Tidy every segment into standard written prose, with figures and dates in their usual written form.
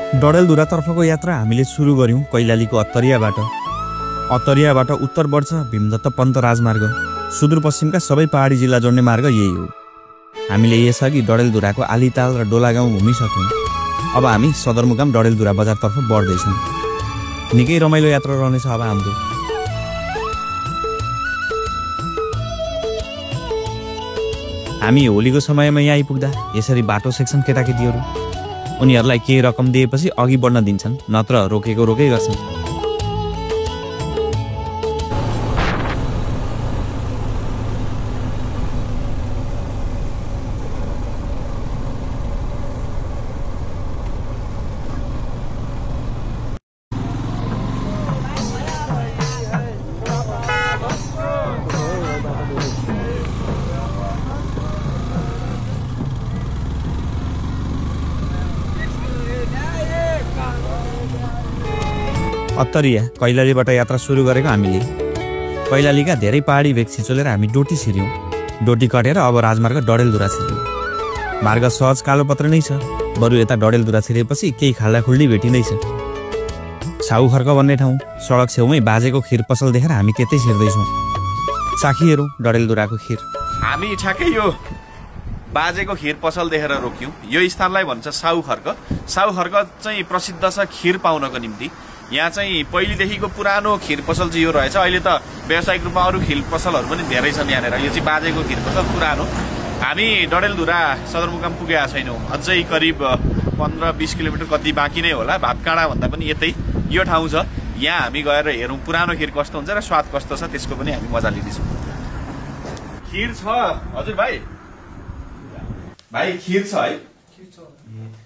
डडेलधुरातर्फको यात्रा हामीले सुरु गर्यौं कैलालीको अत्तरियाबाट। अत्तरियाबाट उत्तर बढ्छ भीमदत्त पन्त राजमार्ग। सुदूरपश्चिमका सबै पहाडी जिल्ला जोड्ने मार्ग यही हो। हामीले यसअघि डडेलधुराको आलीताल र डोलागाउँ घुमिसक्यौं। अब हामी सदरमुकाम डडेलधुरा बजारतर्फ बढ्दैछौं। निकै रमाइलो यात्रा रहनेछ अब हाम्रो। हामी होलीको समयमा यहाँ आइपुग्दा यसरी बाटो सेक्सन केटाकेटीहरू। उनीहरूलाई केही रकम दिएपछि अघि बढ्न दिन्छन्, नत्र रोकेको रोकै गर्छन्। अत्तरिया कैलालीबाट यात्रा सुरु गरेको हामीले। कैलालीका धेरै पहाडी भेग छिचोलेर हामी डोटी छिर्यौं। डोटी कटेर अब राजमार्ग डडेलधुरा छिर्यौं। मार्ग सहज कालोपत्र नै छ, बरु यता डडेलधुरा छिरेपछि केही खाल्डाखुल्डी भेटिँदैछ। साउ खर्क भन्ने ठाउँ, सडक छेउमै बाजेको खिर पसल देखेर हामी त्यतै छिर्दैछौँ। चाखी हेरौँ डडेलधुराको खिर। हामी ठ्याक्कै यो बाजेको खिर पसल देखेर रोक्यौं। यो स्थानलाई भन्छ साउ खर्क। साउ खर्क चाहिँ प्रसिद्ध छ खिर पाउनको निम्ति। यहाँ चाहिँ पहिलेदेखिको पुरानो खिर पसल चाहिँ यो रहेछ। अहिले त व्यावसायिक रूपमा अरू खिर पसलहरू पनि धेरै छन् यहाँनिर। यो चाहिँ बाजेको खिर पसल पुरानो। हामी डडेलधुरा सदरमुकाम पुगेका छैनौँ। अझै करिब 15-20 किलोमिटर कति बाँकी नै होला। भातकाँडा भन्दा पनि यतै यो ठाउँ छ। यहाँ हामी गएर हेरौँ पुरानो खिर कस्तो हुन्छ र स्वाद कस्तो छ, त्यसको पनि हामी मजा लिँदैछौँ। खिर छ हजुर भाइ? भाइ खिर छ है?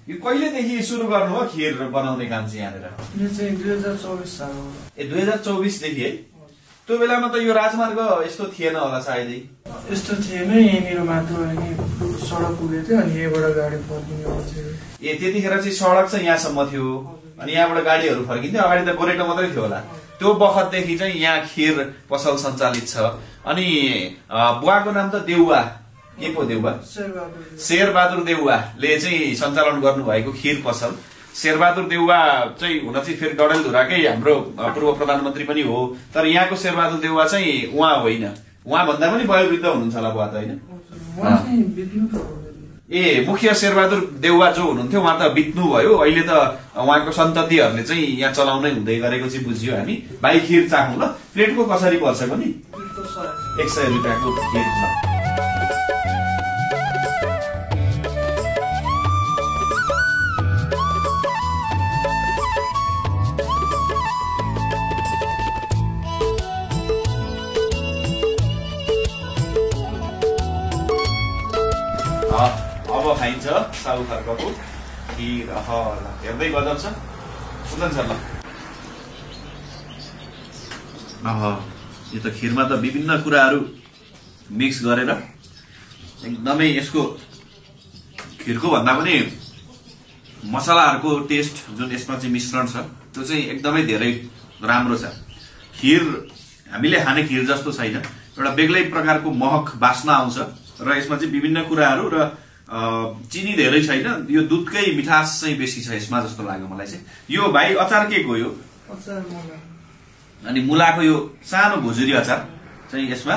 यो कहिलेदेखि सुरु गर्नु हो खिर बनाउने काम चाहिँ यहाँनिर? यो चाहिँ 2024 साल हो। 2024 देखि है? त्यो बेलामा त यो राजमार्ग यस्तो थिएन होला सायदै? यस्तो थिएन, यहीँनिर मात्र अनि सडक पुगेको थियो, अनि यहीँबाट गाडी फर्किने गर्थ्यो। ए त्यतिखेर चाहिँ सडक चाहिँ यहाँसम्म थियो, अनि यहाँबाट गाडीहरू फर्किन्थ्यो। अगाडि त गोरेटो मात्रै थियो होला। त्यो बखतदेखि चाहिँ यहाँ खिर पसल सञ्चालित छ। अनि बुवाको नाम त देउवा, के पो देउवा? शेरबहादुर देउवाले चाहिँ सञ्चालन गर्नुभएको खिर पसल। शेरबहादुर देउवा चाहिँ हुन चाहिँ फेरि डडेलधुराकै हाम्रो पूर्व प्रधानमन्त्री पनि हो। तर यहाँको शेरबहादुर देउवा चाहिँ उहाँ होइन, उहाँ भन्दा पनि वयोवृद्ध हुनुहुन्छ होला बुवा त होइन? ए मुख्य शेरबहादुर देउवा जो हुनुहुन्थ्यो उहाँ त बित्नु भयो। अहिले त उहाँको सन्ततिहरूले चाहिँ यहाँ चलाउनै हुँदै गरेको चाहिँ बुझ्यो हामी। भाइ खिर चाखौँ ल। प्लेटको कसरी पर्छ पनि? 100 रुपियाँको खिर छ। अब खाइन्छ साउ खर्कको खिर। हेर्दै गजब छ। सुन्छ ल। यो त खिरमा त विभिन्न कुराहरू मिक्स गरेर एकदमै यसको खिरको भन्दा पनि मसलाहरूको टेस्ट जुन यसमा चाहिँ मिश्रण छ त्यो चाहिँ एकदमै धेरै राम्रो छ। खिर हामीले खाने खिर जस्तो छैन, एउटा बेग्लै प्रकारको महक बास्ना आउँछ र यसमा चाहिँ विभिन्न कुराहरू र चिनी धेरै छैन। यो दुधकै मिठास चाहिँ बेसी छ यसमा जस्तो लाग्यो मलाई चाहिँ। यो भाइ अचार के को यो? अनि मुलाको यो सानो भुजुरी अचार चाहिँ यसमा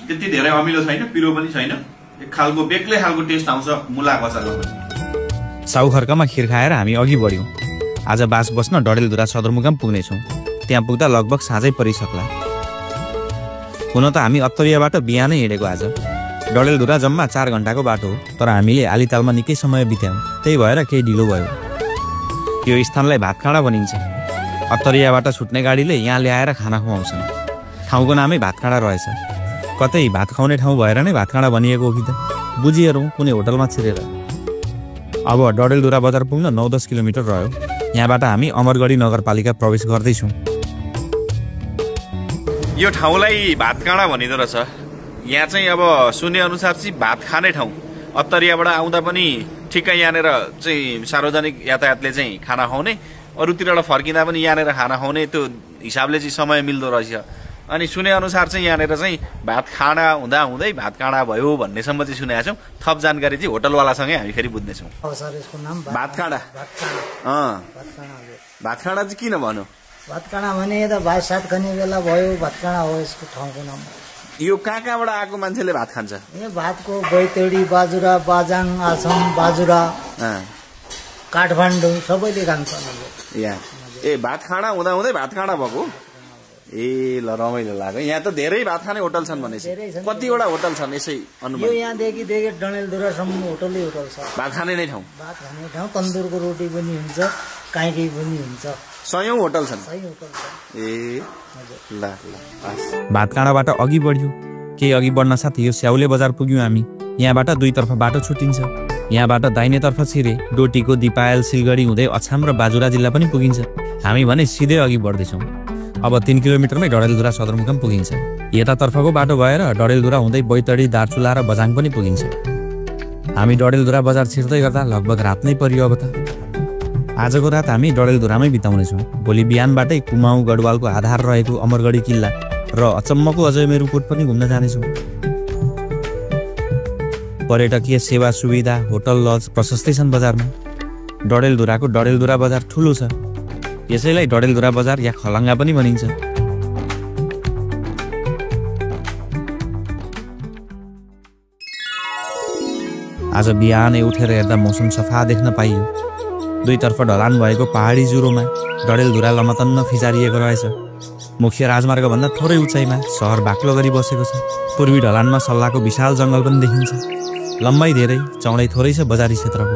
त्यति धेरै अमिलो छैन, पिरो पनि छैन। एक खालको बेग्लै खालको टेस्ट आउँछ मुलाको अचारमा पनि। साउ खर्कमा खिर खाएर हामी अघि बढ्यौं। आज बास बस्न डडेलधुरा सदरमुकाम पुग्नेछौँ। त्यहाँ पुग्दा लगभग साँझै परिसक्ला। हुन त हामी अत्तरियाबाट बिहानै हिँडेको आज। डडेलधुरा जम्मा 4 घण्टाको बाटो हो, तर हामीले आलीतालमा निकै समय बितायौँ। त्यही भएर केही ढिलो भयो। यो स्थानलाई भातकाँडा भनिन्छ। अत्तरियाबाट छुट्ने गाडीले यहाँ ल्याएर खाना खुवाउँछन्। ठाउँको नामै भातकाँडा रहेछ। कतै भात खुवाउने ठाउँ भएर नै भातकाँडा भनिएको हो कि त? बुझिहेरौँ कुनै होटलमा छिरेर। अब डडेलधुरा बजार पुग्न 9-10 किलोमिटर रह्यो। यहाँबाट हामी अमरगढी नगरपालिका प्रवेश गर्दैछौँ। यो ठाउँलाई भातकाँडा भनिँदो रहेछ। यहाँ चाहिँ अब सुने अनुसार चाहिँ भात खाने ठाउँ। अत्तरियाबाट आउँदा पनि ठिक्कै यहाँनिर चाहिँ सार्वजनिक यातायातले चाहिँ खाना खुवाउने, अरूतिरबाट फर्किँदा पनि यहाँनिर खाना खुवाउने, त्यो हिसाबले चाहिँ समय मिल्दो रहेछ। अनि सुने अनुसार चाहिँ यहाँनिर चाहिँ भात खाना हुँदा हुँदै भात काँडा भयो भन्नेसम्म चाहिँ सुनेका छौँ। थप जानकारी चाहिँ होटलवालासँगै हामी फेरि बुझ्नेछौँ। सर यसको नाम भात काँडा। भात काँडा चाहिँ किन भन्यो? भात काँडा भने यता भात सात खाने बेला भयो भात काँडा हो यसको ठाउँको नाम। यो कहाँबाट आएको मान्छेले भात खान्छ? यो भातको बैतडी बाजुरा बाजाङ आसम बाजुरा काठमाडौँ सबैले खान्छ यहाँ। ए भात खाँडा हुँदा हुँदै भात काँडा भएको? ए ल रमाइलो लाग्यो। यहाँ त धेरै भात खाने होटल छन् भनेपछि कतिवटा होटल छन् यसै अनुमान? यो यहाँदेखि डडेलधुरासम्म होटलै होटल छ। भात खाने नै ठाउँ? भात खाने ठाउँ, तन्दुरको रोटी पनि हुन्छ, काइँकी पनि हुन्छ। 100 होटल छन्? 100 होटल छ। ए ल भात काँडाबाट अघि बढ्यो। केही अघि बढ्न साथ यो स्याउले बजार पुग्यौँ हामी। यहाँबाट दुईतर्फ बाटो छुट्टिन्छ। यहाँबाट दाहिनेतर्फ छिरे डोटीको दिपायल सिलगढी हुँदै अछाम र बाजुरा जिल्ला पनि पुगिन्छ। हामी भने सिधै अघि बढ्दैछौँ। अब 3 किलोमिटरमै डडेलधुरा सदरमुकाम पुगिन्छ। यतातर्फको बाटो भएर डडेलधुरा हुँदै बैतडी दार्चुला र बझाङ पनि पुगिन्छ। हामी डडेलधुरा बजार छिर्दै गर्दा लगभग रात नै परियो। अब त आजको रात हामी डडेलधुरामै बिताउनेछौँ। भोलि बिहानबाटै कुमाउ गढवालको आधार रहेको अमरगढी किल्ला र अचम्मको अजयमेरु कोट पनि घुम्न जानेछौँ। पर्यटकीय सेवा सुविधा होटल लज प्रशस्तै छन् बजारमा। डडेलधुराको डडेलधुरा बजार ठुलो छ, यसैलाई डडेलधुरा बजार या खलङ्गा पनि भनिन्छ। आज बिहानै उठेर हेर्दा मौसम सफा देख्न पाइयो। दुईतर्फ ढलान भएको पहाडी जुरोमा डडेलधुरा लमतन्न फिजारिएको रहेछ। मुख्य राजमार्गभन्दा थोरै उचाइमा सहर बाक्लो गरी बसेको छ। पूर्वी ढलानमा सल्लाको विशाल जङ्गल पनि देखिन्छ। लम्बाइ धेरै, चौडाइ थोरै छ बजारी क्षेत्रको।